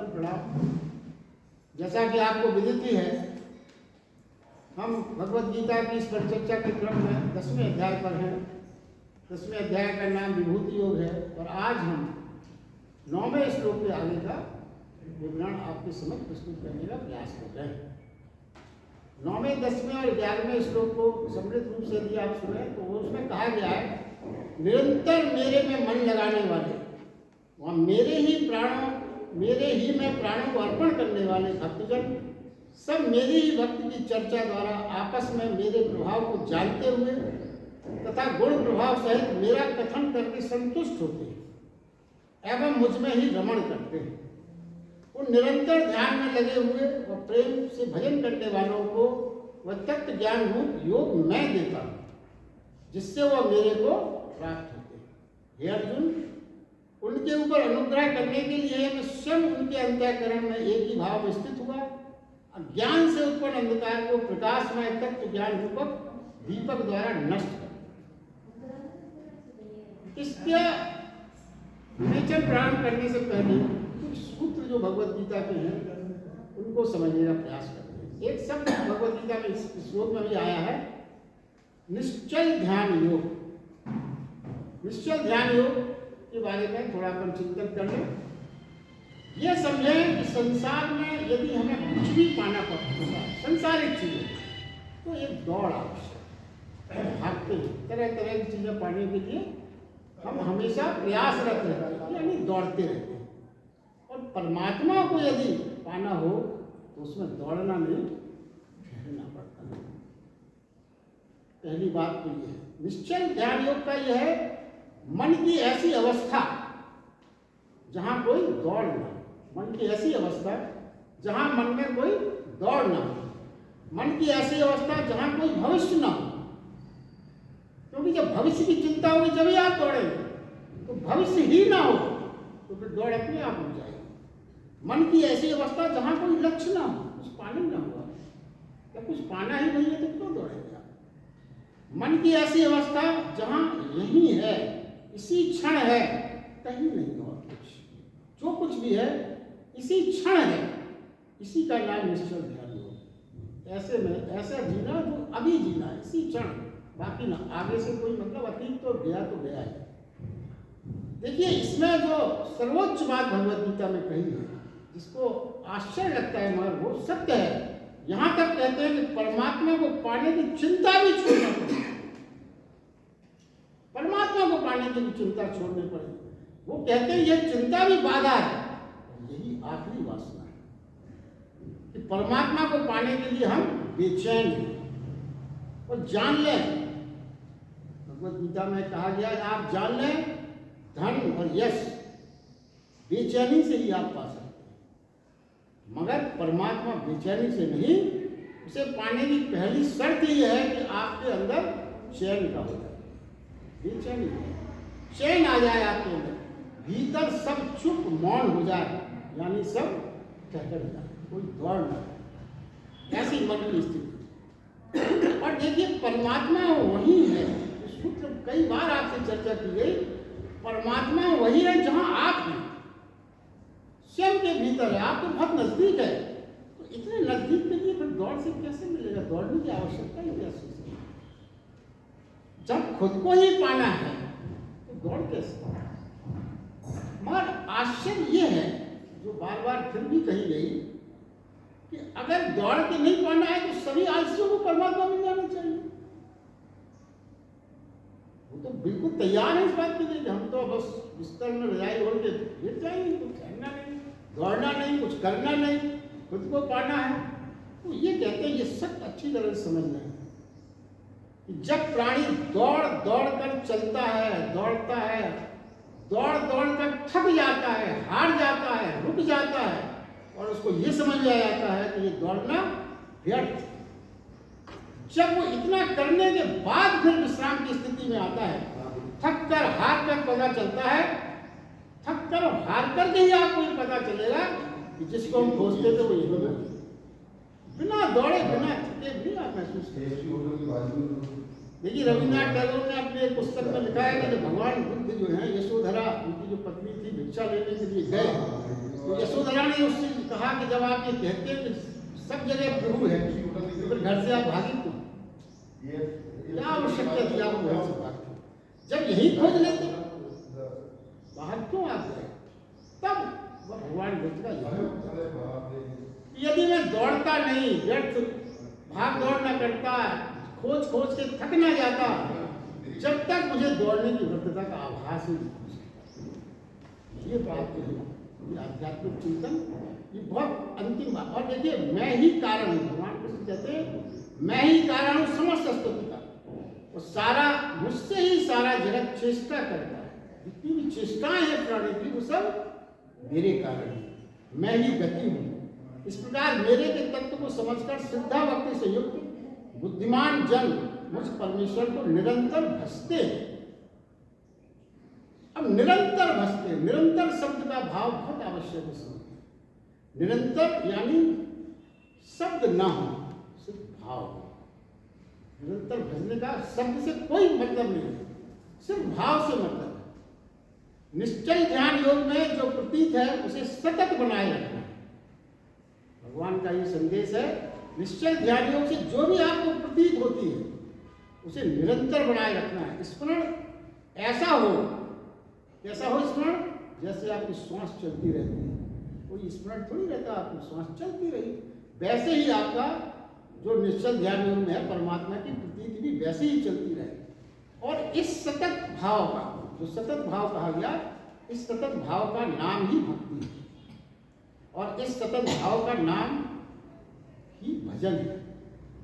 वंदन प्रणाम। जैसा कि आपको विदित ही है, हम भगवत गीता की इस परिचर्चा के क्रम में 10वें अध्याय पर हैं। 10वें अध्याय का नाम विभूति योग है और आज हम 9वें श्लोक के आगे का विवरण आपके समक्ष प्रस्तुत करने का प्रयास कर रहे हैं। 9वें, 10वें और 11वें श्लोक को समृद्ध रूप से यदि आप सुने तो उसमें कहा गया है, निरंतर मेरे में मन लगाने वाले, वहाँ मेरे ही में प्राणों को अर्पण करने वाले भक्तजन सब मेरी ही भक्ति की चर्चा द्वारा आपस में मेरे प्रभाव को जानते हुए तथा गुण प्रभाव सहित मेरा कथन करके संतुष्ट होते हैं एवं मुझ में ही रमण करते हैं। वो निरंतर ध्यान में लगे हुए और प्रेम से भजन करने वालों को वह तत्व ज्ञान रूप योग मैं देता हूँ, जिससे वह मेरे को प्राप्त होते हैं। हे अर्जुन, उनके ऊपर अनुग्रह करने के लिए मैं स्वयं उनके अंतःकरण में एक ही भाव में स्थित हुआ, ज्ञान से उत्पन्न अंधकार को प्रकाशमय तत्व ज्ञान रूपक दीपक द्वारा नष्ट कर। इसका विवेचन प्रारंभ करने से पहले कुछ सूत्र जो भगवत गीता के हैं उनको समझने का प्रयास करते हैं। एक शब्द भगवत गीता में इस श्लोक में भी आया है, निश्चल ध्यान योग। निश्चल ध्यान योग के बारे में थोड़ा अपन चिंतन कर लें। यह समझें कि संसार में यदि हमें कुछ भी पाना पड़ता है, संसारिक चीजें, तो एक दौड़ आवश्यक है। भागते हैं, तरह तरह की चीजें पाने के लिए हम हमेशा प्रयासरत रहते हैं, यानी दौड़ते रहते हैं। और परमात्मा को यदि पाना हो तो उसमें दौड़ना नहीं, ठहरना पड़ता है। पहली बात तो यह है। निश्चल ध्यान योग का यह है, मन की ऐसी अवस्था जहां कोई दौड़ ना हो। मन की ऐसी अवस्था जहां मन में कोई दौड़ ना हो। मन की ऐसी अवस्था जहां कोई भविष्य ना हो, क्योंकि जब भविष्य की चिंता होगी जब ही आप दौड़ेंगे। तो भविष्य ही ना हो तो फिर दौड़ अपने आप हो जाएगी। मन की ऐसी अवस्था जहां कोई लक्ष्य ना हो, कुछ पाने ना हुआ, या कुछ पाना ही नहीं है तो क्यों दौड़ेंगे आप। मन की ऐसी अवस्था जहां यही है, इसी क्षण है, कहीं नहीं और कुछ, जो कुछ भी है इसी क्षण है, इसी का नाम निश्चल ध्यान योग। ऐसे में ऐसा जीना जो अभी जीना है, इसी क्षण, बाकी ना आगे से कोई मतलब अतीत तो गया है। देखिए, इसमें जो सर्वोच्च बात भगवत गीता में कही है, जिसको आश्चर्य लगता है मगर वो सत्य है। यहां तक कहते हैं कि परमात्मा को पाने की चिंता भी छोड़ना पड़ेगी। परमात्मा को पाने की भी चिंता छोड़नी पड़ेगी। वो कहते हैं यह चिंता भी बाधा है। यही आखिरी वासना है कि परमात्मा को पाने के लिए हम बेचैन हैं। और जान लें, भगवत गीता में कहा गया है, आप जान लें धन और यश बेचैनी से ही आप पा सकते हैं, मगर परमात्मा बेचैनी से नहीं। उसे पाने की पहली शर्त यह है कि आपके अंदर चैन का हो जाए। बेचैनी, चैन आ जाए आपके अंदर, भीतर सब चुप मौन हो जाए, यानी सब ठहर जाए, कोई दौड़ ना हो, ऐसी मन की स्थिति। और देखिए, परमात्मा वही है। सूत्र कई बार आपसे चर्चा की गई, परमात्मा वही है जहां आप हैं, स्वयं के भीतर है। आप तो बहुत नजदीक है, तो इतने नजदीक के लिए फिर दौड़ से कैसे मिलेगा? दौड़ने की आवश्यकता ही कैसे? जब खुद को ही पाना है तो दौड़ कैसे? मगर आश्चर्य यह है, जो बार बार फिर भी कही गई, कि अगर दौड़ के नहीं पाना है तो सभी आलसियों को परमात्मा मिल जाना चाहिए। वो तो बिल्कुल तैयार है इस बात के लिए कि हम तो बस बिस्तर में रजाई ओढ़ के लेट जाएंगे, कुछ करना नहीं, दौड़ना नहीं, कुछ करना नहीं, खुद को पाना है। तो ये कहते हैं, ये सब अच्छी तरह से समझना है कि जब प्राणी दौड़ दौड़ कर चलता है, दौड़ता है, दौड़ दौड़ कर थक जाता है, हार जाता है, रुक जाता है, और उसको ये समझ में आ जाता है कि ये दौड़ना व्यर्थ। जब वो इतना करने के बाद फिर विश्राम की स्थिति में आता है, थक कर हार कर पता चलता है, थक कर हार कर के ही आपको ये पता चलेगा कि जिसको हम खोजते थे वो ये होगा। बिना दौड़े, बिना थके भी आप महसूस करेंगे। देखिए, रविन्द्रनाथ टैगोर ने अपने पुस्तक में लिखा है कि भगवान बुद्ध जो है, यशोधरा उनकी जो पत्नी थी, भिक्षा लेने के लिए गए, तो यशोधरा ने उस कहा कि जब आप ये कहते हैं कि सब जगह प्रभु है तो फिर घर से आप भागे क्यों? क्या आवश्यकता थी आपको घर से भागने? जब यही खोज लेते बाहर क्यों आ गए? तब भगवान बुद्ध का यदि मैं दौड़ता नहीं, व्यर्थ भाग दौड़ न करता, खोज खोज के थक ना जाता, जब तक मुझे दौड़ने की व्यर्थता का आभास ही नहीं। ये बात है, ये आध्यात्मिक चिंतन, ये बहुत अंतिम बात। और देखिए, मैं ही कारण हूँ, भगवान कृष्ण कहते हैं मैं ही कारण हूँ समस्त अस्तित्व का। और सारा मुझसे ही सारा जगत चेष्टा करता है, जितनी भी चेष्टाएं हैं प्राणी की वो सब मेरे कारण है, मैं ही गति हूँ। इस प्रकार मेरे के तत्व को समझकर श्रद्धा भक्ति से युक्त बुद्धिमान जन मुझ परमेश्वर को निरंतर भजते हैं। अब निरंतर भजते, निरंतर शब्द का भाव बहुत आवश्यक है। निरंतर यानी शब्द ना हो, सिर्फ भाव। निरंतर भजने का शब्द से कोई मतलब नहीं, सिर्फ भाव से मतलब है। निश्चल ध्यान योग में जो प्रतीत है उसे सतत बनाए रखना है। भगवान का ये संदेश है, निश्चल ध्यान योग से जो भी आपको प्रतीत होती है उसे निरंतर बनाए रखना है। स्मरण ऐसा हो, कैसा हो स्मरण? जैसे आपकी श्वास चलती रहती है। कोई स्मरण थोड़ी रहता, आपकी श्वास चलती रही। वैसे ही आपका जो निश्चल ध्यान योग में है परमात्मा की प्रतीति भी वैसे ही चलती रहे। और इस सतत भाव का, जो सतत भाव कहा गया, इस सतत भाव का नाम ही भक्ति है। और इस सतत भाव का नाम ही भजन है।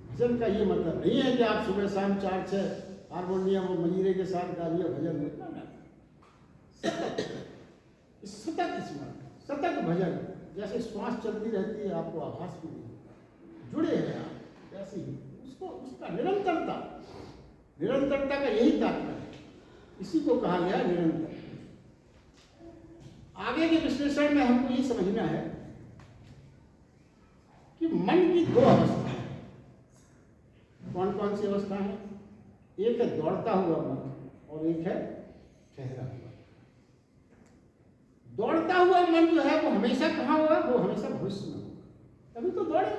भजन का ये मतलब नहीं है कि आप सुबह शाम 4-6 हारमोनियम और मजीरे के साथ गाइए भजन होता ना। सतत स्मरण, सतत भजन, जैसे श्वास चलती रहती है, आपको आभास भी नहीं होता, जुड़े हैं आप, वैसे ही उसको, उसका निरंतरता, निरंतरता का यही तात्पर्य है। इसी को कहा गया निरंतर। आगे के विश्लेषण में हमको ये समझना है कि मन की दो अवस्था है। कौन कौन सी अवस्था है? एक है दौड़ता हुआ मन और एक है ठहरा हुआ। दौड़ता हुआ मन जो है वो हमेशा कहाँ होगा? वो हमेशा भविष्य में होगा। तभी तो दौड़े।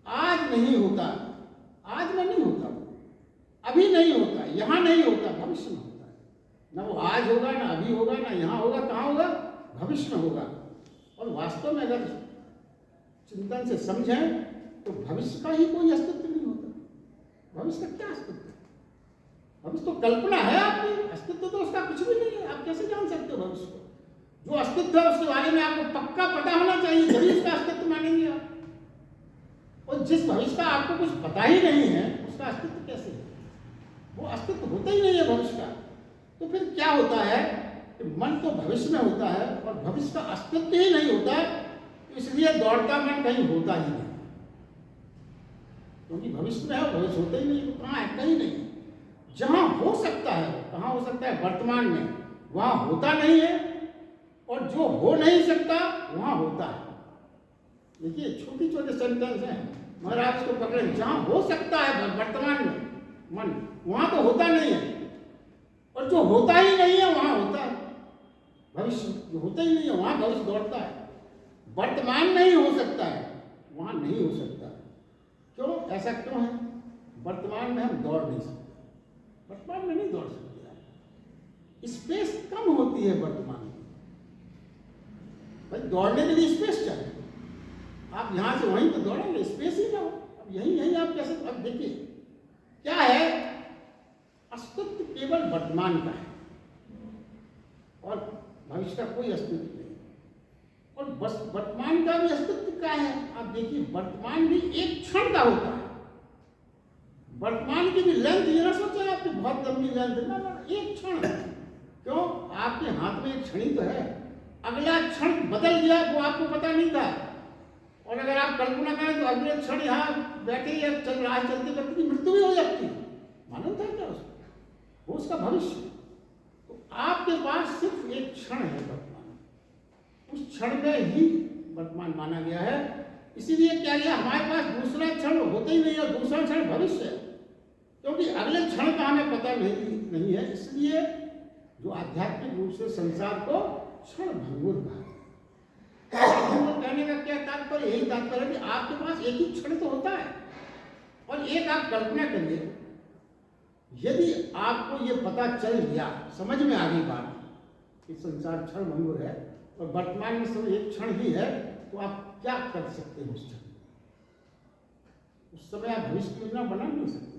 आज नहीं होता, आज में नहीं होता, अभी नहीं होता, यहाँ नहीं होता, भविष्य में होता है। ना वो आज होगा, ना अभी होगा, ना यहाँ होगा, कहाँ होगा? भविष्य में होगा। और वास्तव में अगर चिंतन से समझें तो भविष्य का ही कोई अस्तित्व नहीं होता। भविष्य का क्या अस्तित्व? भविष्य तो कल्पना है आपकी, अस्तित्व तो उसका कुछ भी नहीं है। आप कैसे जान सकते हो भविष्य को? जो अस्तित्व है उसके बारे में आपको पक्का पता होना चाहिए, तभी उसका अस्तित्व मानेंगे आप। और जिस भविष्य का आपको कुछ पता ही नहीं है, उसका अस्तित्व कैसे है? वो अस्तित्व होता ही नहीं है भविष्य का। तो फिर क्या होता है कि मन तो भविष्य में होता है और भविष्य का अस्तित्व ही नहीं होता, इसलिए दौड़ता मन कहीं होता ही नहीं। क्योंकि भविष्य में है, भविष्य होता ही नहीं, तो कहाँ है? कहीं नहीं। जहां हो सकता है, कहाँ हो सकता है? वर्तमान में, वहां होता नहीं है। और जो हो नहीं सकता वहां होता है। देखिए, छोटी छोटे सेंटेंस हैं, मगर आप इसको पकड़ें। जहां हो सकता है वर्तमान में मन, वहां तो होता नहीं है। और जो होता ही नहीं है वहां होता है भविष्य। जो होता ही नहीं है वहां भविष्य दौड़ता है। वर्तमान में ही हो सकता है, वहां नहीं हो सकता। क्यों? ऐसा क्यों है? वर्तमान में हम दौड़ नहीं सकते, वर्तमान में नहीं दौड़ सकते। स्पेस कम होती है वर्तमान में। भाई दौड़ने के लिए स्पेस चाहिए। आप यहां से वहीं तो दौड़ेंगे, स्पेस ही ना हो। अब यही आप कैसे? अब देखिए क्या है, अस्तित्व केवल वर्तमान का है और भविष्य का कोई अस्तित्व नहीं। और बस वर्तमान का भी अस्तित्व क्या है? आप देखिए, वर्तमान भी एक क्षण का होता है। वर्तमान की भी लेंथ ये ना सोचे आपकी बहुत लंबी लेंथ, ना, एक क्षण। क्यों? आपके हाथ में एक क्षण तो है, अगला क्षण बदल गया वो आपको पता नहीं था। और अगर आप कल्पना करें तो अगले क्षण यहाँ बैठे या चल रहा चलते व्यक्ति की मृत्यु भी हो जाती है। मालूम था क्या उसको? वो उसका भविष्य। तो आपके पास सिर्फ एक क्षण है वर्तमान, उस क्षण में ही वर्तमान माना गया है। इसीलिए क्या गया, हमारे पास दूसरा क्षण होता ही नहीं है, दूसरा क्षण भविष्य है। क्योंकि अगले क्षण का हमें पता नहीं है। इसलिए जो आध्यात्मिक रूप से संसार को क्षण भंगुर कहा, तात्पर्य यही तात्पर्य है कि आपके पास एक ही क्षण तो होता है। और एक आप कल्पना करिए, यदि आपको ये पता चल गया, समझ में आ गई बात कि संसार क्षण भंगुर है और वर्तमान में समय एक क्षण ही है, तो आप क्या कर सकते हैं उस क्षण? उस समय आप भविष्य की योजना बना नहीं सकते।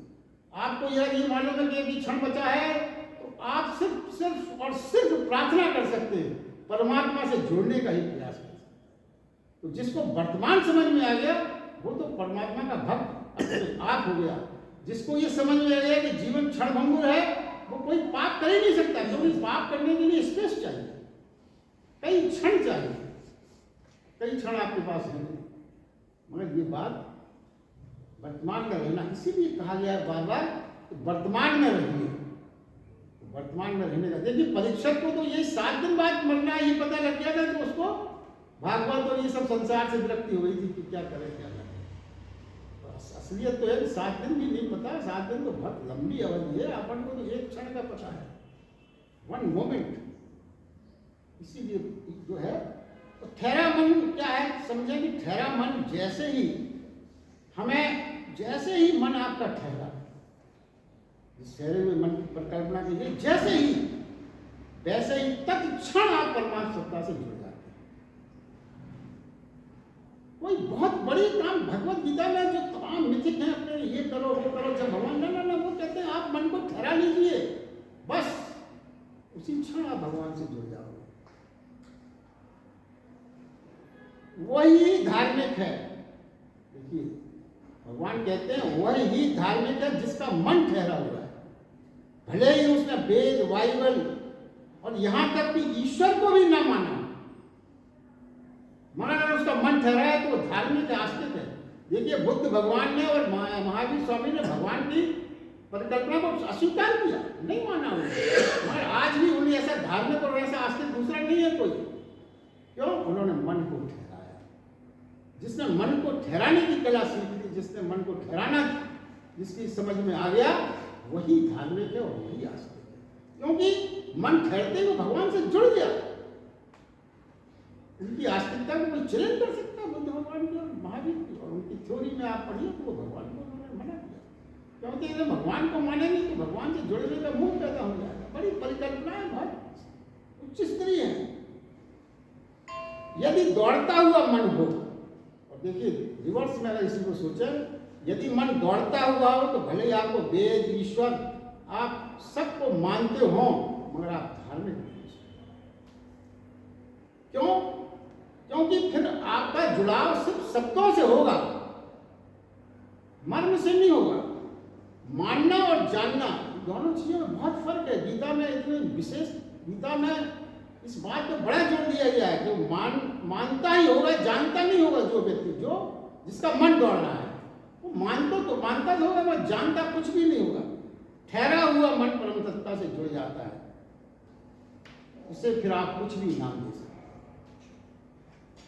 आपको यह ये मालूम है कि एक ही क्षण बचा है, तो आप सिर्फ और सिर्फ प्रार्थना कर सकते हैं, परमात्मा से जुड़ने का ही प्रयास कर सकते हैं। तो जिसको वर्तमान समझ में आ गया वो तो परमात्मा का भक्त अपने आप हो गया। जिसको ये समझ में आ गया कि जीवन क्षण भंगुर है, वो कोई पाप कर ही नहीं सकता, क्योंकि पाप करने के लिए स्पेस चाहिए, कई क्षण चाहिए, कई क्षण आपके पास है। मगर ये बात वर्तमान में रहना, इसीलिए कहा गया है बार बार वर्तमान में रहिए। तो वर्तमान में रहने का देखिए, परीक्षक को तो ये 7 दिन बाद मरना है ये पता लग गया था, तो उसको भागवत और ये सब संसार से विरक्ति हो गई थी कि क्या करें क्या करें। तो असलियत तो है कि 7 दिन भी नहीं पता, 7 दिन तो बहुत लंबी अवधि है, अपन को तो एक क्षण का पता है, 1 मोमेंट। इसीलिए जो है तो ठहरा मन क्या है, समझे कि ठहरा मन जैसे ही मन आपका ठहरा, जिस ठहरे हुए मन की परिकल्पना कीजिए, जैसे ही वैसे ही तत्क्षण आप परमात्मा सत्ता से जुड़ जाते हैं। कोई बहुत बड़ी काम भगवत गीता में जो तमाम मिथिक हैं अपने ये करो वो करो, जब भगवान ना वो कहते हैं आप मन को ठहरा लीजिए, बस उसी क्षण आप भगवान से जुड़ जाओगे। वही धार्मिक है। देखिए भगवान कहते हैं वही धार्मिक है जिसका मन ठहरा हुआ है, भले ही उसने वेद बाइबल और यहां तक कि ईश्वर को भी ना माना, मगर अगर उसका मन ठहरा है तो वो धार्मिक आस्तिक है। देखिए बुद्ध भगवान ने और महावीर स्वामी ने भगवान की परिकल्पना को अस्वीकार किया, नहीं माना उन्होंने, मगर आज भी उन्हें ऐसा धार्मिक और ऐसा आस्तिक दूसरा नहीं है कोई। क्यों? उन्होंने मन को ठहराया। जिसने मन को ठहराने की कला सीख ली, जिसने मन को ठहराना जिसकी समझ में आ गया, वही धार्मिक है और वही आस्तिक है, क्योंकि मन ठहरते हुए भगवान से जुड़ गया। उनकी आस्तिकता को कोई चैलेंज कर सकता है बुद्ध भगवान की और महावीर की, और उनकी थ्योरी में आप पढ़िए तो वो भगवान को उन्होंने मना किया, क्योंकि अगर भगवान को मानेंगे तो भगवान से जुड़ने का मुंह पैदा हो जाएगा। बड़ी परिकल्पनाएं बहुत उच्च स्तरीय है। यदि दौड़ता हुआ मन हो, और देखिए रिवर्स में अगर इसी को सोचें, यदि मन दौड़ता हुआ हो तो भले ही आपको वेद ईश्वर आप सबको मानते हो, मगर आप धार्मिक नहीं। क्यों? क्योंकि फिर आपका जुड़ाव सिर्फ शब्दों से होगा, मर्म से नहीं होगा। मानना और जानना दोनों चीजों में बहुत फर्क है। गीता में इतने विशेष, गीता में इस बात पे बड़ा जोर दिया गया है कि मानता ही होगा, जानता नहीं होगा। जो व्यक्ति जिसका मन दौड़ रहा है वो मानता तो होगा, वह जानता कुछ भी नहीं होगा। ठहरा हुआ मन परम सत्ता से जुड़ जाता है, उसे फिर आप कुछ भी नाम दे सकते,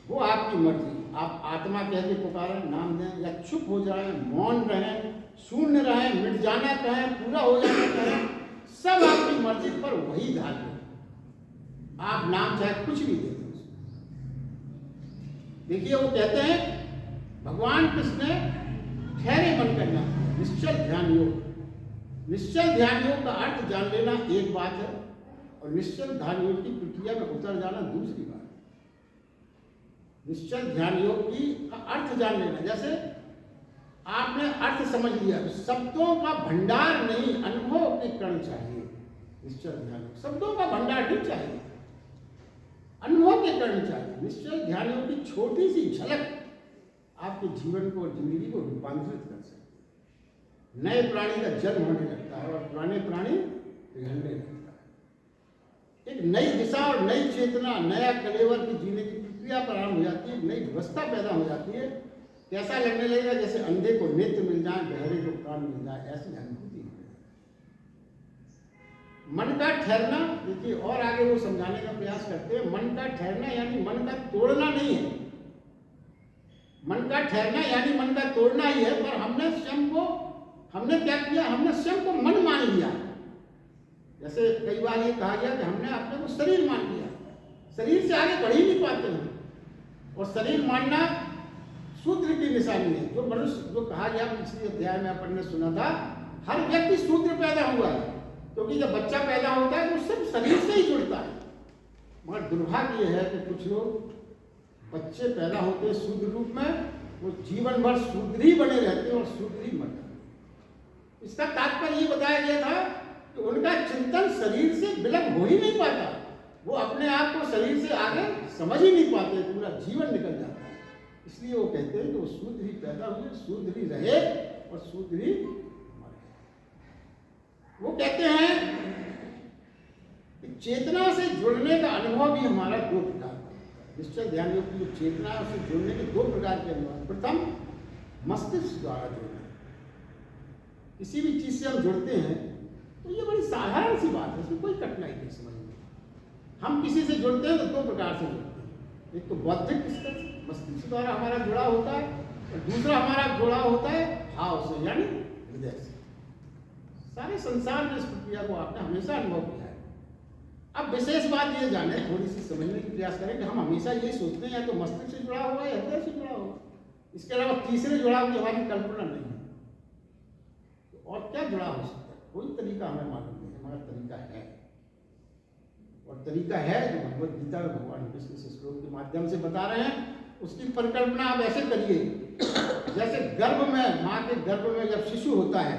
वो आपकी मर्जी। आप आत्मा कह के पुकारें, नाम दें, या चुप हो जाएं, मौन रहें, शून्य रहें, मिट जाना कहें, पूरा हो जाना कहें, सब आपकी मर्जी, पर वही धार्मिक। आप नाम चाहे कुछ भी दे दें। देखिए वो कहते हैं भगवान कृष्ण ने ठहरे मन करना, निश्चल ध्यान योग। निश्चल ध्यान योग का अर्थ जान लेना एक बात है, और निश्चल ध्यान योग की प्रक्रिया में उतर जाना दूसरी बात। निश्चल ध्यान योग की अर्थ जान लेना, जैसे आपने अर्थ समझ लिया, शब्दों का भंडार नहीं, अनुभव के कण चाहिए। निश्चल ध्यान योग शब्दों का भंडार नहीं चाहिए, अनुभव के कण चाहिए। निश्चल ध्यान योग की छोटी सी झलक आपके जीवन को और जिंदगी को रूपांतरित कर सकती है। नए प्राणी का जन्म होने लगता है और पुराने प्राणी पिघलने लगता है। एक नई दिशा और नई चेतना, नया कलेवर की जीने की प्रक्रिया प्रारंभ हो जाती है, नई व्यवस्था पैदा हो जाती है। कैसा लगने लगेगा? जैसे अंधे को नेत्र मिल जाए, बहरे को कान मिल जाए, ऐसी अनुभूति हो जाए। मन का ठहरना, देखिए और आगे वो समझाने का प्रयास करते हैं। मन का ठहरना यानी मन का तोड़ना नहीं है। मन का ठहरना यानी मन का तोड़ना ही है, पर हमने क्या किया? हमने स्वयं को मन मान लिया। जैसे कई बार ये कहा गया कि हमने अपने को शरीर मान लिया, शरीर से आगे बढ़ ही नहीं पाते हैं। और शरीर मानना शूद्र की निशानी है। जो मनुष्य, जो कहा गया पिछले अध्याय में अपन ने सुना था, हर व्यक्ति शूद्र पैदा हुआ है, क्योंकि जब बच्चा पैदा होता है तो सब शरीर से ही जुड़ता है। मगर दुर्भाग्य यह है कि कुछ लोग बच्चे पैदा होते हैं शूद्र रूप में, वो जीवन भर शूद्र ही बने रहते हैं और शूद्र ही मरते हैं। इसका तात्पर्य ये बताया गया था कि उनका चिंतन शरीर से विलग हो ही नहीं पाता, वो अपने आप को शरीर से आगे समझ ही नहीं पाते, पूरा जीवन निकल जाता है। इसलिए वो कहते हैं कि वो शूद्र ही पैदा हुए, शूद्र ही रहे और शूद्र ही मरे। वो कहते हैं कि चेतना से जुड़ने का अनुभव भी हमारा दो प्रकार का होता है। निश्चल ध्यान योग की जो चेतना है उससे जुड़ने के दो प्रकार के अनुभव। प्रथम, मस्तिष्क द्वारा जुड़ना। किसी भी चीज से हम जुड़ते हैं तो ये बड़ी साधारण सी बात है, इसमें कोई कठिनाई नहीं समझ में। हम किसी से जुड़ते हैं तो दो प्रकार से जुड़ते हैं। एक तो बौद्धिक स्तर से, मस्तिष्क द्वारा हमारा जुड़ा होता है, और दूसरा हमारा जुड़ा होता है भाव से, यानी हृदय से। सारे संसार में इस प्रक्रिया को आपने हमेशा अनुभव किया है। अब विशेष बात ये जाने, थोड़ी सी समझने की प्रयास करें कि हम हमेशा ये सोचते हैं या तो मस्तिष्क से जुड़ा हुआ है या हृदय से जुड़ा हुआ है, इसके अलावा तीसरे जुड़ाव की हमारी कल्पना नहीं है। तो और क्या जुड़ा हो सकता है? कोई तरीका हमें मालूम नहीं है, मगर तरीका है। और तरीका है जो भगवत गीता में भगवान कृष्ण इस श्लोक के माध्यम से बता रहे हैं। उसकी परिकल्पना आप ऐसे करिए, जैसे गर्भ में, माँ के गर्भ में जब शिशु होता है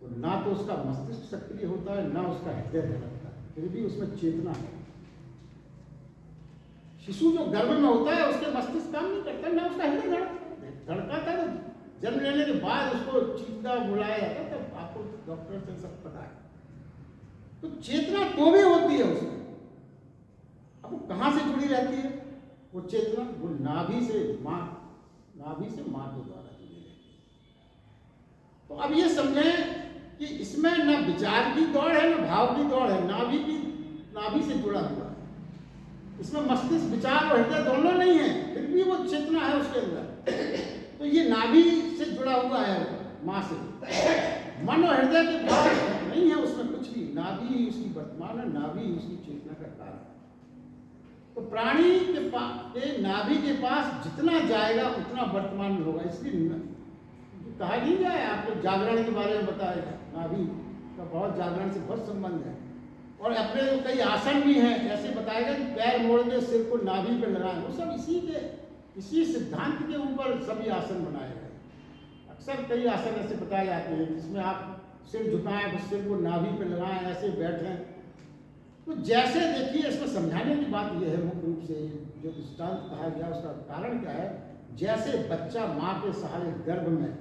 तो ना तो उसका मस्तिष्क सक्रिय होता है, ना उसका हृदय धड़कता है, फिर भी उसमें चेतना है। शिशु जो गर्भ में होता है उसके मस्तिष्क काम नहीं करता, ना उसका हृदय धड़काता है। जन्म लेने के बाद उसको चीखता बुलाया जाता है, तब आपको डॉक्टर से सब पता है। तो चेतना तो भी होती है उसमें। अब वो कहाँ से जुड़ी रहती है वो चेतना? वो नाभि से माँ के द्वारा जुड़ी रहती है। तो अब ये समझें कि इसमें न विचार की दौड़ है, न भाव की दौड़ है, नाभि से जुड़ा हुआ है। इसमें मस्तिष्क, विचार और हृदय दोनों नहीं है, फिर भी वो चेतना है उसके अंदर। तो ये नाभि से जुड़ा हुआ है माँ से। मन और हृदय के भाव नहीं है उसमें कुछ भी। नाभि ही उसकी वर्तमान है, नाभि ही उसकी चेतना का कारण है। तो प्राणी के नाभि के पास जितना जाएगा उतना वर्तमान में होगा। इसलिए कहा नहीं जाए, आपको जागरण के बारे में बताया जाए, नाभि का बहुत जागरण से बहुत संबंध है। और अपने कई आसन भी हैं, ऐसे बताएगा कि पैर मोड़ के सिर को नाभि पर लगाएं। वो सब इसी सिद्धांत के ऊपर सभी आसन बनाए गए। अक्सर कई आसन ऐसे बताए जाते हैं जिसमें आप सिर झुकाएं, तो सिर को नाभि पर लगाएं, ऐसे बैठें। तो जैसे देखिए, इसमें समझाने की बात यह है, मुख्य रूप से जो दृष्टांत कहा गया उसका कारण क्या है? जैसे बच्चा माँ के सहारे गर्भ में,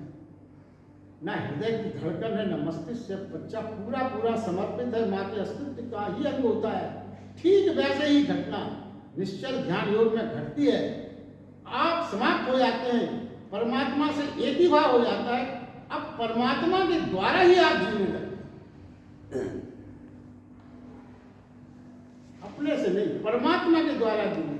न हृदय की धड़कन है, न मस्तिष्क से, बच्चा पूरा समर्पित है, माँ के अस्तित्व का ही अंग होता है। ठीक वैसे ही घटना निश्चल ध्यान योग में घटती है। आप समाप्त हो जाते हैं, परमात्मा से एक ही भाव हो जाता है। अब परमात्मा के द्वारा ही आप जीने लगते हैं, अपने से नहीं, परमात्मा के द्वारा जीने।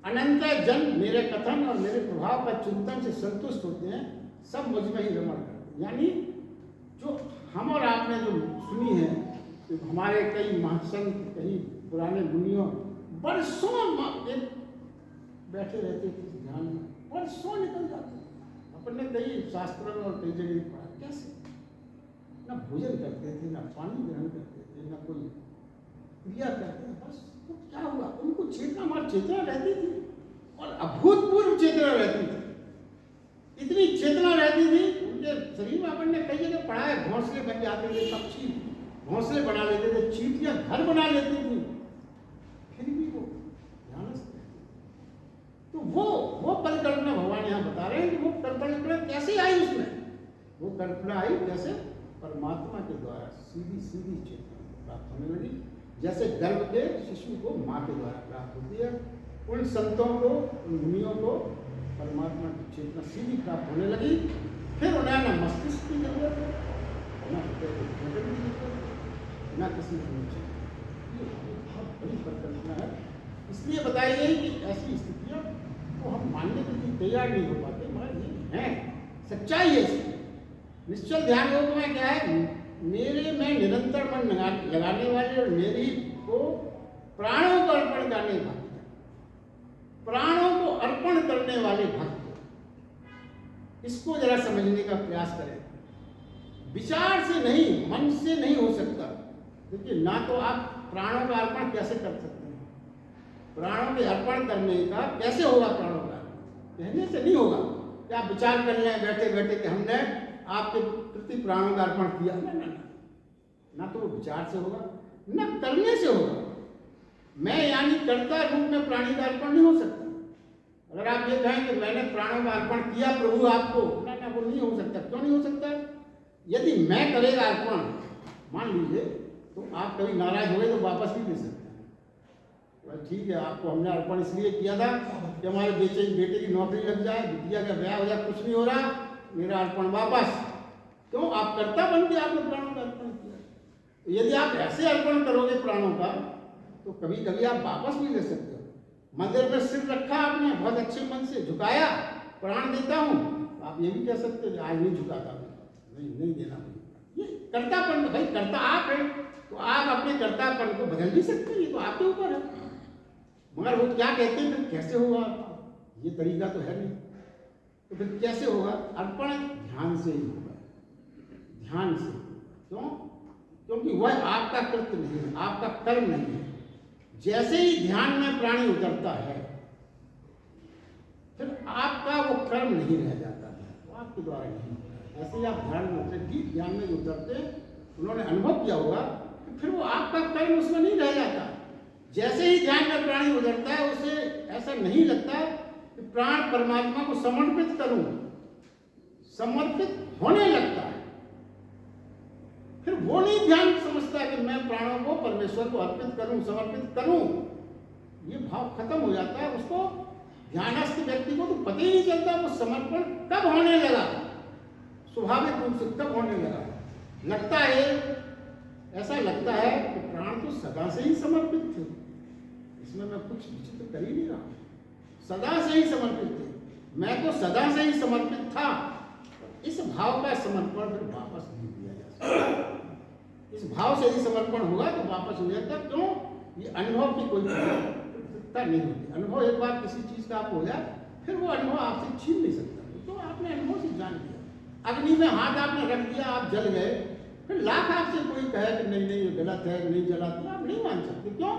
अनंत जन्म मेरे कथन और मेरे प्रभाव का चिंतन से संतुष्ट होते हैं, सब मुझ में ही रमण करते हैं। यानी जो हम और आपने जो सुनी है, तो हमारे कई महासंत, कई पुराने मुनियों वर्षों बैठे रहते थे ध्यान में, वर्षों निकल जाते। अपन ने कई शास्त्रों में और कई जगह पढ़ा, कैसे ना भोजन करते थे, ना पानी ग्रहण करते थे, ना कोई क्रिया करते थे। बस तो क्या हुआ, उनको चेतना, हमारी चेतना रहती थी और अभूतपूर्व चेतना रहती थी। इतनी चेतना रहती थी उनके शरीर में। अपन ने कई जगह पढ़ा है, घोंसले बन जाते थे, पक्षी घोंसले बना लेते थे, चींटियां घर बना लेती थी, फिर भी वो ध्यानस्थ रहती। तो वो परिकल्पना भगवान यहाँ बता रहे हैं कि वो कल्पना कैसे आई उसमें। वो कल्पना आई कैसे? परमात्मा के द्वारा सीधी चेतना प्राप्त होने लगी। जैसे गर्भ के शिशु को माँ के द्वारा प्राप्त होती है, उन संतों को, उन मुनियों को परमात्मा की चेतना सीधी प्राप्त होने लगी। फिर उन्हें न मस्तिष्क की जरूरत है, न हृदय की जरूरत है, न किसी की चाहिए। ये बहुत बड़ी परिकल्पना है। इसलिए बताई गई कि ऐसी स्थितियाँ को हम मानने के लिए तैयार नहीं हो पाते, मगर ये है सच्चाई है इसकी। निश्चल ध्यान योग में क्या है? मेरे में निरंतर मन लगाने वाले और मेरी को प्राणों को अर्पण करने वाले, प्राणों को अर्पण करने वाले भक्त, इसको जरा समझने का प्रयास करें। विचार से नहीं, मन से नहीं हो सकता। देखिए, ना तो आप प्राणों का अर्पण कैसे कर सकते हैं? प्राणों के अर्पण करने का कैसे होगा? प्राणों का कहने से नहीं होगा कि आप विचार कर लें बैठे बैठे कि हमने आपके प्रति प्राणों का अर्पण किया। ना तो वो विचार से होगा, ना करने से होगा। मैं यानी कर्ता रूप में प्राणी का अर्पण नहीं हो सकता। अगर आप ये कहें कि मैंने प्राणों का अर्पण किया प्रभु आपको, ना वो नहीं हो सकता। क्यों नहीं हो सकता? यदि मैं करेगा अर्पण, मान लीजिए, तो आप कभी नाराज हो गए तो वापस भी दे सकते हैं। ठीक है, आपको हमने अर्पण इसलिए किया था कि हमारे बेटे की नौकरी लग जाए, बिटिया का ब्याह हो जाए, कुछ नहीं हो रहा, मेरा अर्पण वापस। क्यों? आप कर्ता बन के आपने प्राणों का अर्पण किया। तो यदि आप ऐसे अर्पण करोगे प्राणों का, तो कभी कभी आप वापस भी ले सकते हो। मंदिर में सिर रखा आपने, बहुत अच्छे मन से झुकाया, प्राण देता हूँ, आप ये भी कह सकते हो आज नहीं झुकाता, नहीं देना मुझे। ये कर्तापन, भाई कर्ता आप हैं, तो आप अपने कर्तापन को बदल भी सकते हैं, ये तो आपके ऊपर है। मगर वो क्या कहते हैं, फिर कैसे होगा? ये तरीका तो है नहीं, तो फिर कैसे होगा? अर्पण ध्यान से ही होगा, ध्यान से। क्यों? क्योंकि वह आपका कृत्य नहीं है, आपका कर्म नहीं है। जैसे ही ध्यान में प्राणी उतरता है, फिर आपका वो कर्म नहीं रह जाता है, वो आपके द्वारा नहीं होता है। जैसे ही आप ध्यान में उतरे, डीप ध्यान में उतरते, उन्होंने अनुभव किया होगा कि फिर वो आपका कर्म उसमें नहीं रह जाता। जैसे ही ध्यान में प्राणी उतरता है, उसे ऐसा नहीं लगता कि प्राण परमात्मा को समर्पित करूं, समर्पित होने लगता है। फिर वो नहीं ध्यान समझता कि मैं प्राणों को परमेश्वर को अर्पित करूं, समर्पित करूं। ये भाव खत्म हो जाता है। उसको ध्यानस्थ व्यक्ति को तो पता ही नहीं चलता वो समर्पण कब होने लगा, स्वाभाविक रूप से कब होने लगा। लगता है, ऐसा लगता है कि प्राण तो सदा से ही समर्पित थे, इसमें मैं कुछ विचित्र कर ही नहीं रहा, सदा से ही समर्पित थे, मैं तो सदा से ही समर्पित था। इस भाव का समर्पण फिर वापस नहीं दिया जा सकता। इस भाव से ही समर्पण होगा तो वापस हो जाता। क्यों? ये अनुभव की कोई प्रत्यक्षता नहीं होती। अनुभव एक बार किसी चीज का आप हो जाए, फिर वो अनुभव आपसे छीन नहीं सकता। तो आपने अनुभव से जान लिया। अग्नि में हाथ आपने रख दिया, आप जल गए, फिर लाख आपसे कोई कहे कि नहीं नहीं ये गलत है, नहीं जला, तो आप नहीं मान सकते। क्यों?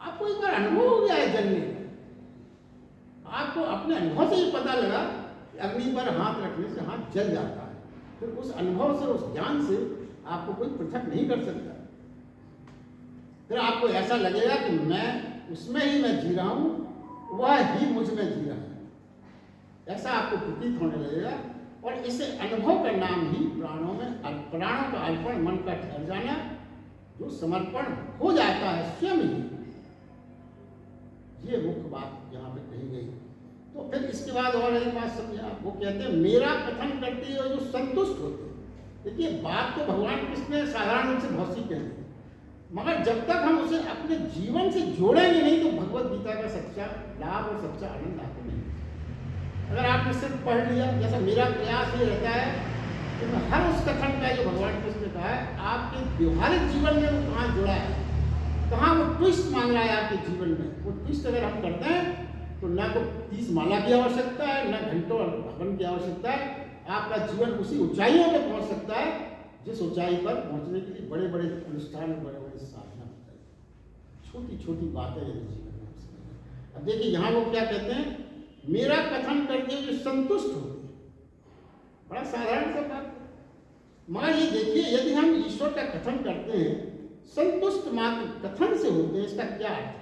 आपको एक बार अनुभव हो गया है जलने का। आपको अपने अनुभव से ही पता लगा कि अग्नि पर हाथ रखने से हाथ जल जाता है। फिर उस अनुभव से, उस ज्ञान से आपको कोई पृथक नहीं कर सकता। फिर आपको ऐसा लगेगा कि मैं उसमें ही मैं जी रहा हूं, वह ही मुझ में जी रहा है, ऐसा आपको प्रतीत होने लगेगा। और इसे अनुभव का नाम ही प्राणों का अर्पण, मन का ठहर जाना, जो समर्पण हो जाता है स्वयं ही। ये मुख्य बात यहाँ पे कही गई। तो फिर इसके बाद और एक बात समझा, वो कहते हैं मेरा कथन करते हुए जो संतुष्ट होते हैं। देखिए, बात तो भगवान कृष्ण ने साधारण रूप से बहुत सी कहते हैं, मगर जब तक हम उसे अपने जीवन से जोड़ेंगे नहीं तो भगवत गीता का सच्चा लाभ और सच्चा आनंद आपको नहीं। अगर आपने सिर्फ पढ़ लिया, जैसा मेरा प्रयास ये रहता है कि मैं हर उस कथन का जो भगवान कृष्ण ने कहा है आपके व्यवहारिक जीवन में वो कहाँ जुड़ा है, कहाँ वो ट्विस्ट मांग रहा है आपके जीवन में। वो ट्विस्ट अगर हम करते हैं तो ना तो 30 माला की आवश्यकता है, ना घंटों हवन की आवश्यकता है। आपका जीवन उसी ऊंचाइयों पे पहुंच सकता है जिस ऊंचाई पर पहुंचने के लिए बड़े बड़े अनुष्ठान, बड़े बड़े साधना होता है। छोटी छोटी बातें यदि जीवन में। अब देखिए यहाँ वो क्या कहते हैं, मेरा कथन करके जो संतुष्ट होते हैं। बड़ा साधारण सा बात है, मगर ये देखिए यदि हम ईश्वर का कथन करते हैं, संतुष्ट मात्र कथन से होते हैं, इसका क्या अर्थ है?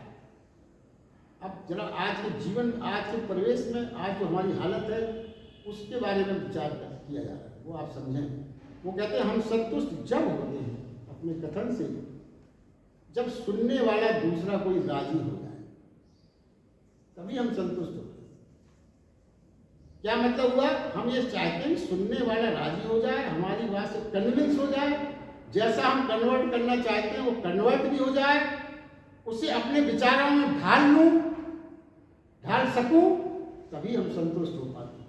अब जरा आज के जीवन, आज के परिवेश में, आज जो हमारी हालत है उसके बारे में विचार किया जा रहा है, वो आप समझें। वो कहते हैं हम संतुष्ट जब होते हैं अपने कथन से, जब सुनने वाला दूसरा कोई राजी हो जाए, तभी हम संतुष्ट होते हैं। क्या मतलब हुआ? हम ये चाहते हैं सुनने वाला राजी हो जाए, हमारी बात से कन्विंस हो जाए, जैसा हम कन्वर्ट करना चाहते हैं वो कन्वर्ट भी हो जाए, उसे अपने विचारों में ढाल सकूं, तभी हम संतुष्ट हो पाते हैं।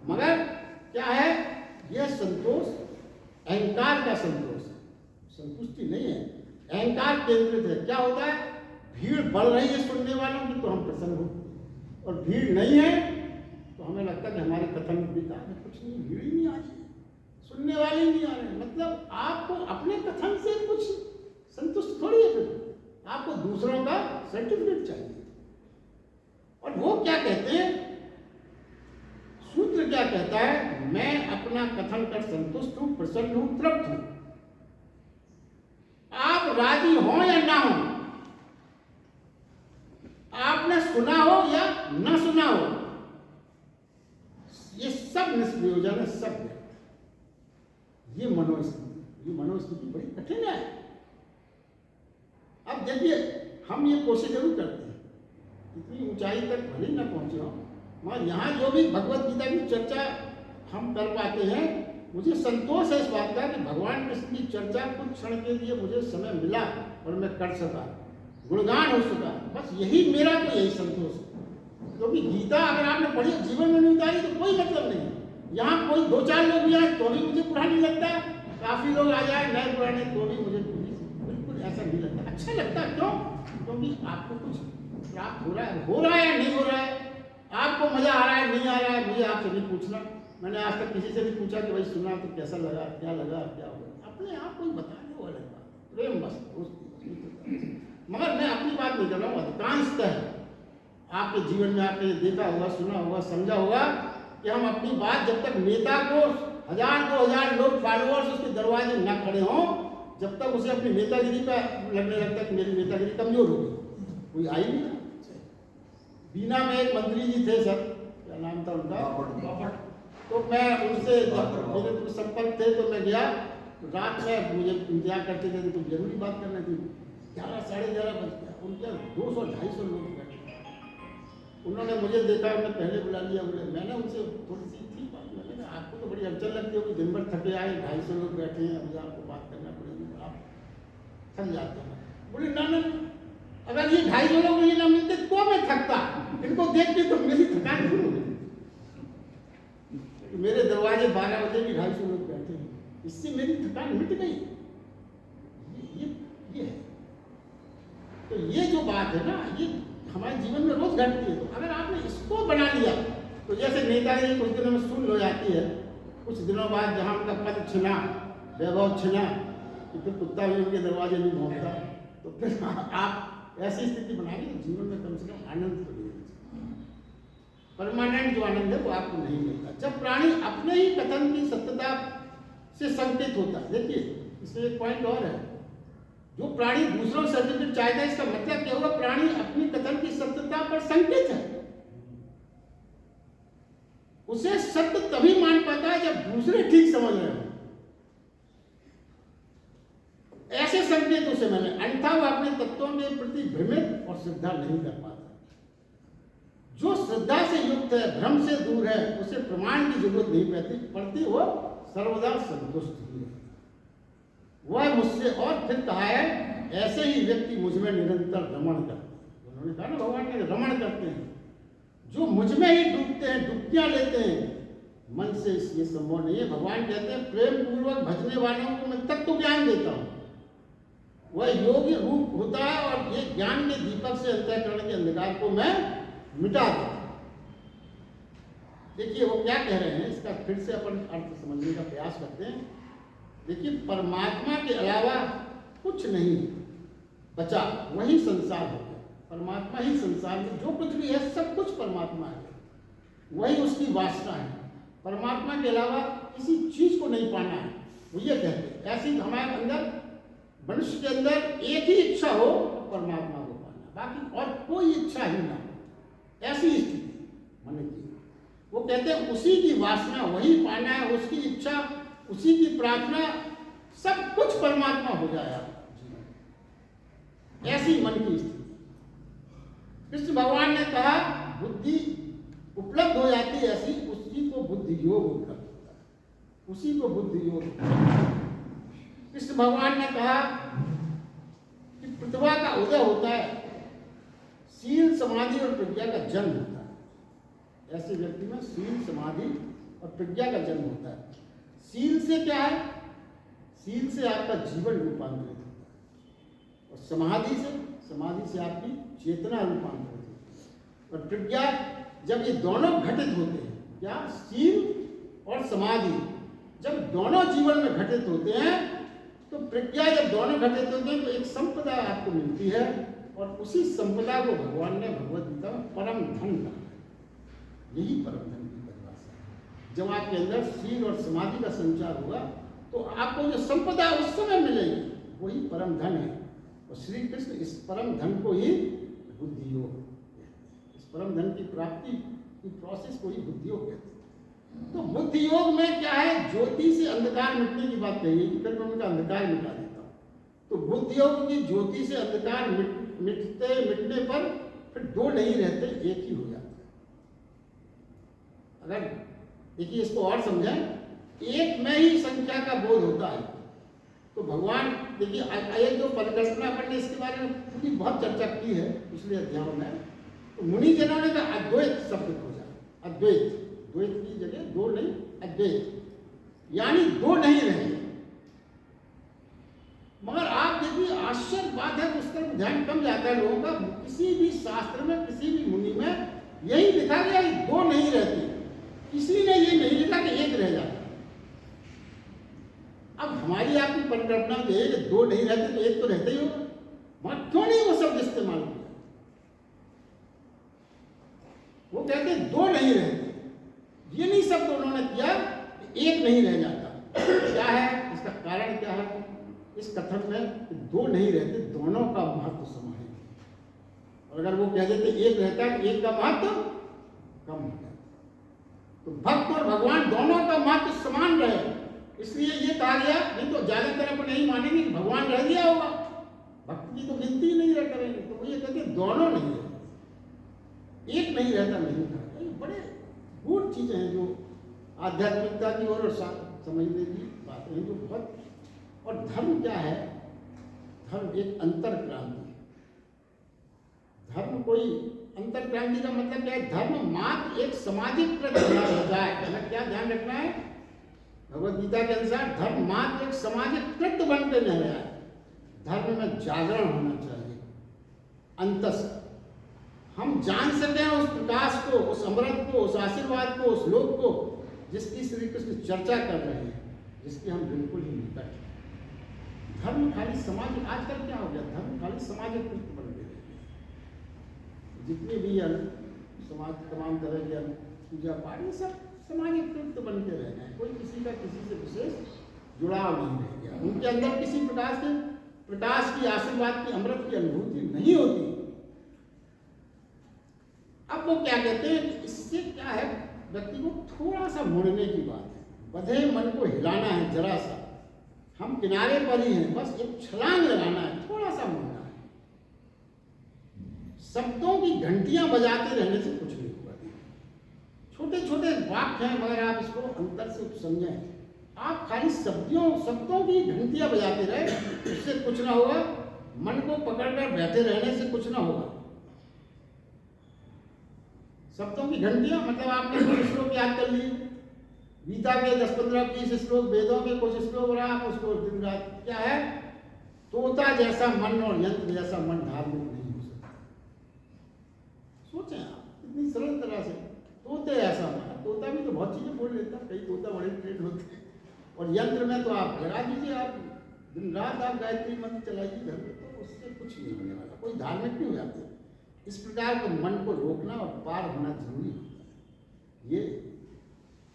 मगर क्या है, यह संतोष अहंकार का संतोष है, संतुष्टि नहीं है, अहंकार केंद्रित है। क्या होता है, भीड़ बढ़ रही है सुनने वालों की तो हम प्रसन्न होते हैं, और भीड़ नहीं है तो हमें लगता है कि हमारे कथन बेकार है, कुछ नहीं, भीड़ ही नहीं आ रही, सुनने वाले ही नहीं आ रहे। मतलब आपको अपने कथन से कुछ संतुष्ट थोड़ी है, फिर आपको दूसरों का सर्टिफिकेट चाहिए। और वो क्या कहते हैं, सूत्र क्या कहता है, मैं अपना कथन कर संतुष्ट हूं, प्रसन्न हूं, तृप्त हूं। आप राजी हो या ना हो, आपने सुना हो या ना सुना हो, ये सब निष्प्रयोजन है, सब व्यर्थ। ये मनोस्थिति बड़ी कठिन है। अब देखिए, हम ये कोशिश जरूर करते हैं, इतनी ऊंचाई तक भले ही ना पहुंचे हो, मगर यहाँ जो भी भगवत गीता की चर्चा हम कर पाते हैं, मुझे संतोष है इस बात का कि भगवान कृष्ण की चर्चा कुछ क्षण के लिए मुझे समय मिला और मैं कर सका, गुणगान हो सका। बस यही मेरा तो यही संतोष है। क्योंकि गीता अगर आपने पढ़ी जीवन में नहीं उतारी तो कोई मतलब नहीं। यहाँ कोई 2-4 लोग भी आए तो भी मुझे बुरा नहीं लगता, काफी लोग आ जाए नए पुराने तो भी मुझे बिल्कुल ऐसा नहीं लगता, अच्छा लगता। क्यों? क्योंकि आपको कुछ प्राप्त हो रहा है या नहीं हो रहा है, आपको मजा आ रहा है नहीं आ रहा है, मुझे आपसे नहीं पूछना। मैंने आज तक किसी से नहीं पूछा कि भाई सुना तो कैसा लगा, क्या लगा, क्या हुआ। अपने आप को बताने वो अलग बात, प्रेम बस दोस्ती। मगर मैं अपनी बात नहीं कर रहा हूँ, अधिकांशतः आपके जीवन में आपने देखा होगा, सुना होगा, समझा होगा कि हम अपनी बात जब तक नेता को 1000-2000 लोग फॉलोअर्स उसके दरवाजे न खड़े हों, जब तक उसे अपनी नेतागिरी पर लगने लगता है कि मेरी नेतागिरी कमजोर हो गई। कोई आई नहीं। बीना में एक मंत्री जी थे सर, क्या नाम था उनका, तो मैं उनसे मेरे कुछ संपर्क थे तो मैं गया, रात में मुझे इंतजार करते थे, कुछ जरूरी बात करनी थी। 11-11:30 बज गया, उनके 200-250 लोग बैठे। उन्होंने मुझे देखा, उन्होंने पहले बुला लिया। मैंने उनसे थोड़ी सी थी बात, मैंने कहा आपको तो बड़ी अड़चन लगती होगी, दिन भर थके आए, 250 लोग बैठे हैं, अभी आपको बात करना पड़ेगी, आप थक जाते हैं। बोले ना, अगर ये 250 लोग मुझे ना मिलते तो मैं थकता, इनको देख के तो मेरी थकान शुरू हो गई। मेरे दरवाजे 12 बजे भी 250 लोग बैठे हैं, इससे मेरी थकान मिट गई। ये है। तो ये जो बात है ना, ये हमारे जीवन में रोज घटती है। तो अगर आपने इसको बना लिया तो जैसे नेताजी कुछ दिनों में सुन हो जाती है, कुछ दिनों बाद जहाँ उनका पद छिना, वैभव छिना, तो फिर कुत्ता भी उनके दरवाजे नहीं भौंकता। तो फिर आप ऐसी स्थिति बनाइए तो जीवन में कम से कम आनंद तो मिलेगा। परमानेंट जो आनंद है वो आपको नहीं मिलता जब प्राणी अपने ही कथन की सत्यता से संकेत होता है। देखिए, इसमें एक पॉइंट और है, जो प्राणी दूसरों से सर्टिफिकेट चाहता है, इसका मतलब क्या होगा, प्राणी अपनी कथन की सत्यता पर संकेत है। उसे सत्य तभी मान पाता है जब दूसरे ठीक समझ रहे हो, ऐसे संकेत उसे मिले, अन्यथा वो अपने तत्वों के प्रति भ्रमित और श्रद्धा नहीं कर पाता। जो श्रद्धा से युक्त है, भ्रम से दूर है, उसे प्रमाण की जरूरत नहीं पड़ती, वो सर्वदा संतुष्ट ही है। वह मुझसे, और फिर कहा है, ऐसे ही व्यक्ति मुझ में निरंतर रमण करते हैं। उन्होंने कहा ना, भगवान ने रमण करते हैं, जो मुझ में ही डूबते हैं, डुबकियां लेते हैं, मन से ये संभव नहीं है। भगवान कहते हैं, प्रेम पूर्वक भजने वालों को मैं तत्व ज्ञान देता हूं, वह योगी रूप होता है, और ये ज्ञान के दीपक से अंतःकरण के अंधकार को मैं मिटा देता हूं। देखिए वो क्या कह रहे हैं, इसका फिर से अपन अर्थ समझने का प्रयास करते हैं। देखिए, परमात्मा के अलावा कुछ नहीं बचा, वही संसार हो गया। परमात्मा ही संसार में जो कुछ भी है, सब कुछ परमात्मा है, वही उसकी वासना है। परमात्मा के अलावा किसी चीज को नहीं पाना है, वो ये कहते हैं। ऐसी हमारे अंदर, मनुष्य के अंदर एक ही इच्छा हो, परमात्मा को पाना, बाकी और कोई इच्छा ही ना हो, ऐसी स्थिति मन की। वो कहते हैं उसी की वासना, वही पाना है, उसकी इच्छा, उसी की प्रार्थना, सब कुछ परमात्मा हो जाए जीवन, ऐसी मन की स्थिति। कृष्ण भगवान ने कहा, बुद्धि उपलब्ध हो जाती है ऐसी, उसी को बुद्धि योग उपलब्ध होता है, उसी को बुद्धि योग। कृष्ण भगवान ने कहा कि प्रतिभा का उदय होता है, शील, समाधि और प्रज्ञा का जन्म होता है। ऐसे व्यक्ति में शील, समाधि और प्रज्ञा का जन्म होता है। शील से क्या है, शील से आपका जीवन रूपांतरित होता है, और समाधि से आपकी चेतना रूपांतरित होती है, और प्रज्ञा, जब ये दोनों घटित होते हैं क्या? शील और समाधि जब दोनों जीवन में घटित होते हैं, तो प्रज्ञा जब दोनों घटित होते हैं तो एक संपदा आपको मिलती है, और उसी संपदा को भगवान ने भगवद गीता में परम धन कहा है। यही परम धन की परिभाषा है। जब आपके अंदर शील और समाधि का संचार होगा तो आपको जो संपदा उस समय मिलेगी वही परम धन है। और श्री कृष्ण इस परम धन को ही बुद्धि योग कहते हैं। इस परम धन की प्राप्ति की प्रोसेस को ही बुद्धि योग कहते हैं। तो बुद्धि योग में क्या है? ज्योति से अंधकार मिटने की बात कही, फिर मैं उनका अंधकार मिटा देता हूँ। तो बुद्धि योग की ज्योति से अंधकार मिटने पर फिर दो नहीं रहते, एक ही हो जाता है। अगर देखिए इसको और समझें, एक में ही संख्या का बोध होता है। तो भगवान देखिए ये जो परिकल्पना करने इसके बारे में पूरी बहुत चर्चा की है पिछले अध्यायों में। तो मुनि जनों ने कहा अद्वैत शब्द खोजा, अद्वैत, द्वैत की जगह दो नहीं, अद्वैत यानी दो नहीं रहे। मगर आप देखिए आश्चर्य बात है, उस तरफ ध्यान कम जाता है लोगों का। किसी भी शास्त्र में, किसी भी मुनि में यही लिखा गया कि दो नहीं रहते, किसी ने ये नहीं लिखा कि एक रह जाता। अब हमारी आपकी परिकल्पना जो है कि दो नहीं रहते तो एक तो रहते ही होगा, मगर क्यों नहीं वो शब्द इस्तेमाल किया? वो कहते हैं दो नहीं रहते, ये नहीं शब्द उन्होंने किया कि एक नहीं रह जाता। क्या है इसका कारण? क्या है इस कथन में? दो नहीं रहते, दोनों का महत्व समान है। और अगर वो कह देते एक रहता है तो एक का महत्व कम हो जाता। तो भक्त और भगवान दोनों का महत्व समान रहे, इसलिए ये कहा गया। नहीं तो ज्यादातर अपन नहीं मानेंगे कि भगवान रह गया होगा, भक्त की तो गिनती ही नहीं रह करेंगे। तो वो ये कहते हैं दोनों नहीं रहते, एक नहीं रहता, नहीं था। ये बड़े गूढ़ चीजें हैं जो आध्यात्मिकता की ओर समझने की बातें हैं जो बहुत। और धर्म क्या है? धर्म एक अंतर क्रांति। धर्म कोई अंतर क्रांति का मतलब क्या है? धर्म मात्र एक सामाजिक कृत हो जाए। हमें क्या ध्यान रखना है? भगवद गीता के अनुसार धर्म मात्र एक सामाजिक कृत बनकर नहीं रहा है। धर्म में जागरण होना चाहिए अंतस। हम जान सकें उस प्रकाश को, उस अमृत को, उस आशीर्वाद को, उस लोक को जिसकी श्री कृष्ण चर्चा कर रहे हैं, जिसके हम बिल्कुल ही निकट हैं। धर्म खाली समाज, आजकल क्या हो गया? धर्म खाली सामाजिक कृत बन गए। जितने भी समाज तमाम तरह के पूजा पाठ ये सब सामाजिक कृत बन के रह गए। कोई किसी का किसी से विशेष जुड़ाव नहीं रह गया। उनके अंदर किसी प्रकाश की आशीर्वाद की अमृत की अनुभूति नहीं होती। अब वो क्या कहते हैं कि इससे क्या है? व्यक्ति को थोड़ा सा मुड़ने की बात है, बधे मन को हिलाना है जरा सा। हम किनारे पर ही हैं, बस एक छलांग लगाना है, थोड़ा सा मुड़ना है। शब्दों की घंटियां बजाते रहने से कुछ नहीं होगा। छोटे छोटे वाक्य हैं, मगर आप इसको अंतर से समझें। आप खाली शब्दों की घंटियां बजाते रहे, उससे कुछ ना होगा। मन को पकड़कर बैठे रहने से कुछ ना होगा। शब्दों की घंटियां मतलब आपने कुछ श्लोक याद कर लिए, गीता के 10, 15, 20 श्लोक, वेदों के कुछ श्लोक, और आप उसको दिन रात क्या है? तोता जैसा मन और यंत्र जैसा मन धार्मिक नहीं हो सकता। सोचें आप इतनी सरल तरह से, तोते ऐसा मन। तोता भी तो बहुत चीजें बोल लेता, कई तोता बड़े ट्रेंड होते हैं। और यंत्र में तो आप लगा दीजिए, आप दिन रात आप गायत्री मंत्र चलाइए घर में, तो उससे कुछ नहीं होने वाला, कोई धार्मिक नहीं हो जाते। इस प्रकार के मन को रोकना और पार होना जरूरी होता है। ये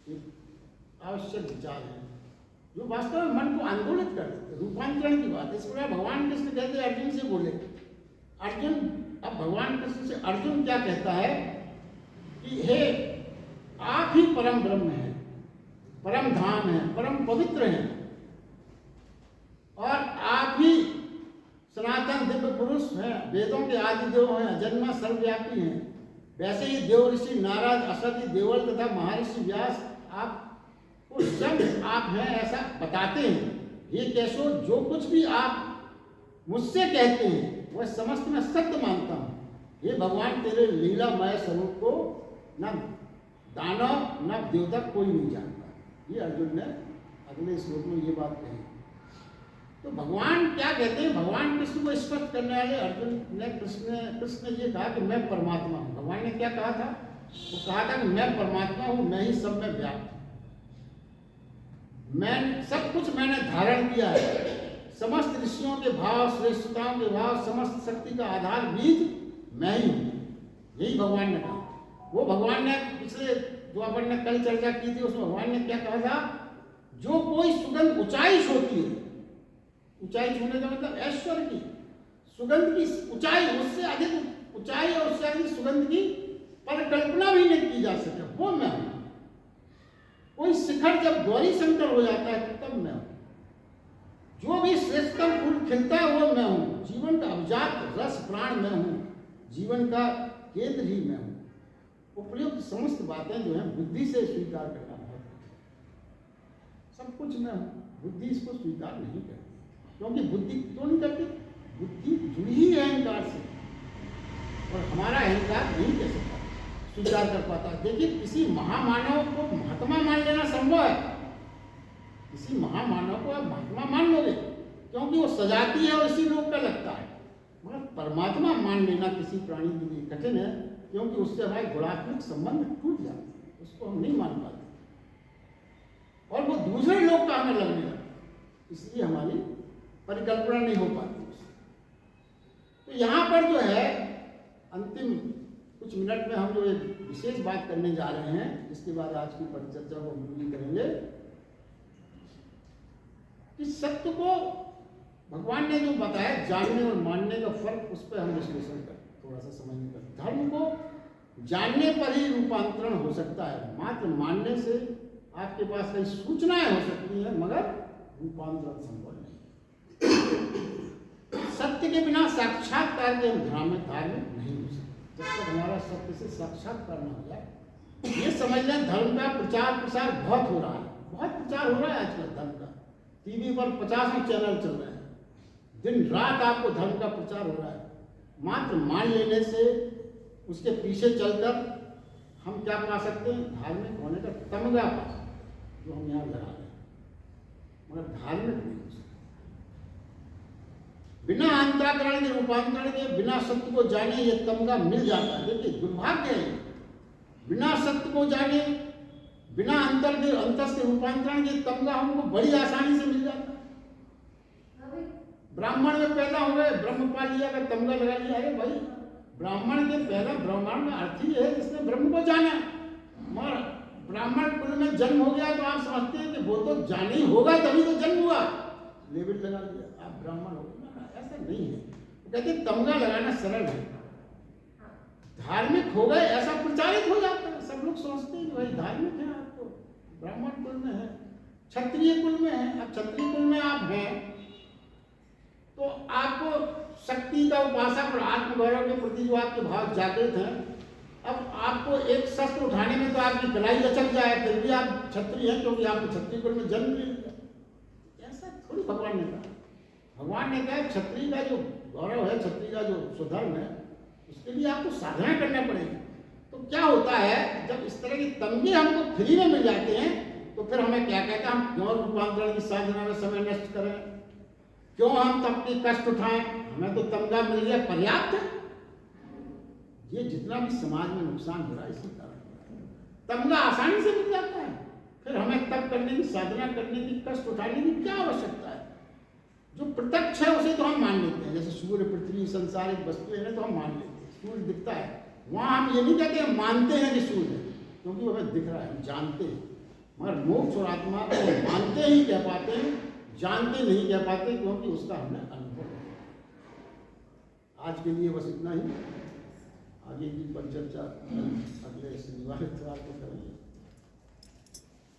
एक आवश्यक विचार है जो वास्तव में मन को आंदोलित कर देते, रूपांतरण की बात है। इस प्रकार भगवान कृष्ण कहते हैं, अर्जुन से बोले, अर्जुन, अब भगवान कृष्ण से अर्जुन क्या कहता है कि हे, आप ही परम ब्रह्म हैं, परम धाम है, परम पवित्र हैं, और आप ही सनातन दिव्य पुरुष हैं, वेदों के आदि देव हैं, अजन्मा सर्वव्यापी हैं। वैसे ही देव ऋषि नारद, असत्य, देवल तथा महर्षि व्यास आपको सब आप हैं ऐसा बताते हैं। ये कैसो, जो कुछ भी आप मुझसे कहते हैं वह समस्त मैं सत्य मानता हूँ। ये भगवान तेरे लीलामय स्वरूप को न दानव न देवता कोई नहीं जानता। ये अर्जुन ने अगले श्लोक में ये बात कही। तो भगवान क्या कहते हैं? भगवान कृष्ण को स्पष्ट करने वाले अर्जुन ने कृष्ण ये कहा कि मैं परमात्मा हूँ। भगवान ने क्या कहा था? वो कहा था कि मैं परमात्मा हूं, मैं ही सब में व्याप्त हूं, मैं सब कुछ मैंने धारण किया है, समस्त ऋषियों के भाव, श्रेष्ठताओं के भाव, समस्त शक्ति का आधार बीज मैं ही हूं। यही भगवान ने कहा। वो भगवान ने पिछले जो अपन ने कल चर्चा की थी उसमें भगवान ने क्या कहा था, जो कोई सुगंध ऊंचाई होती है, ऊंचाई छूने का मतलब ऐश्वर्य की सुगंध की ऊंचाई, उससे अधिक ऊंचाई और उससे अधिक सुगंध की परिकल्पना भी नहीं की जा सके, वो मैं हूं। कोई शिखर जब गौरी शंकर हो जाता है तब मैं हूं। जो भी श्रेष्ठतम फूल खिलता है वो मैं हूं। जीवन का अभिजात रस प्राण मैं हूं, जीवन का केंद्र ही मैं हूं। उपयुक्त समस्त बातें जो हैं बुद्धि से स्वीकार करना है। सब कुछ मैं हूं, बुद्धि इसको स्वीकार नहीं करती। क्योंकि बुद्धि क्यों नहीं करती? बुद्धि जुड़ी ही है अहंकार से, और हमारा अहंकार नहीं कह सकता, स्वीकार कर पाता। देखिए, किसी महामानव को महात्मा मान लेना संभव है। किसी महामानव को आप महात्मा मान लोगे क्योंकि वो सजाती है और इसी लोक का लगता है, मगर परमात्मा मान लेना किसी प्राणी के लिए कठिन है, क्योंकि उससे हमारे गुणात्मक संबंध टूट जाते हैं, उसको हम नहीं मान पाते और वो दूसरे लोग का हमें लगने लगता, इसलिए हमारी परिकल्पना नहीं हो पाती। तो यहाँ पर जो है अंतिम कुछ मिनट में हम जो एक विशेष बात करने जा रहे हैं, जिसके बाद आज की परिचर्चा को हम पूरी करेंगे, कि सत्य को भगवान ने जो बताया जानने और मानने का फर्क, उस पर हम विश्लेषण करें, थोड़ा सा समझने का। धर्म को जानने पर ही रूपांतरण हो सकता है, मात्र मानने से आपके पास कई सूचनाएं हो सकती हैं, मगर रूपांतरण संभव नहीं। सत्य के बिना साक्षात्कार के हम धार्मिक नहीं हो सकते। जब तक हमारा सत्य से साक्षात्कार न हो जाए, ये समझ लें धर्म का प्रचार प्रसार बहुत हो रहा है, बहुत प्रचार हो रहा है आजकल धर्म का। टीवी पर 50 चैनल चल रहे हैं, दिन रात आपको धर्म का प्रचार हो रहा है। मात्र मान लेने से, उसके पीछे चलकर हम क्या पा सकते हैं? धार्मिक होने का तमगा पा सकते हैं, जो हम यहाँ लगा रहे हैं, मगर धार्मिक नहीं हो सकते। बिना अंतराकरण के, रूपांतरण के, बिना सत्य को जाने ये तमगा मिल जाता है। देखिए, दुर्भाग्य है, बिना सत्य को जाने, बिना अंतस के रूपांतरण के तमगा हमको बड़ी आसानी से मिल जाता है। ब्राह्मण में पैदा हो गए, ब्रह्म पा लिया, का तमगा लगा लिया। अरे भाई, ब्राह्मण के पहला ब्राह्मण में अर्थ ही है जिसने ब्रह्म को जाना। मगर ब्राह्मण कुल में जन्म हो गया तो आप समझते हैं कि वो तो जाने ही होगा, तभी तो जन्म हुआ, लेबल लगा लिया, आप ब्राह्मण हो गए। ऐसा नहीं है। वो कहते तमगा लगाना सरल है। धार्मिक हो गए ऐसा प्रचारित हो जाता है, सब लोग सोचते हैं कि भाई धार्मिक है, आप तो ब्राह्मण कुल में है, क्षत्रिय कुल में है। अब क्षत्रिय कुल में आप हैं तो आपको शक्ति का उपासक और आत्मगौरव के प्रति जो आपके भाव जागृत हैं, अब आपको एक शस्त्र उठाने में तो आपकी कलाई लचक जाए, फिर भी आप क्षत्रिय हैं क्योंकि आपको क्षत्रिय कुल में जन्म ले लिया। ऐसा थोड़ी भगवान ने कहा। भगवान ने कहा क्षत्रिय का जो गौरव है, क्षत्रिय का जो स्वधर्म है, उसके लिए आपको साधना करना पड़ेगी। तो क्या होता है, जब इस तरह के तमगे हमको फ्री में मिल जाते हैं, तो फिर हमें क्या कहते हैं, हम क्यों रूपांतरण की साधना में समय नष्ट करें, क्यों हम तब की कष्ट उठाएं, हमें तो तमगा मिल गया पर्याप्त है। ये जितना भी समाज में नुकसान हो रहा है इसी कारण तमगा आसानी से मिल जाता है, फिर हमें तब करने की, साधना करने की, कष्ट उठाने की क्या आवश्यकता है। जो प्रत्यक्ष है उसे तो हम मान लेते हैं, जैसे सूर्य, पृथ्वी, संसारिक वस्तुएं हैं तो हम मान लेते हैं, सूर्य दिखता है, वहां हम ये नहीं कहते हम मानते हैं कि सूर्य है, क्योंकि वो हमें दिख रहा है, हम जानते हैं। मगर मोक्ष और आत्मा को मानते ही कह पाते हैं, जानते नहीं कह पाते, क्योंकि उसका हमें अनुभव है। आज के लिए बस इतना ही। आगे की परिचर्चा अगले शनिवार को करेंगे।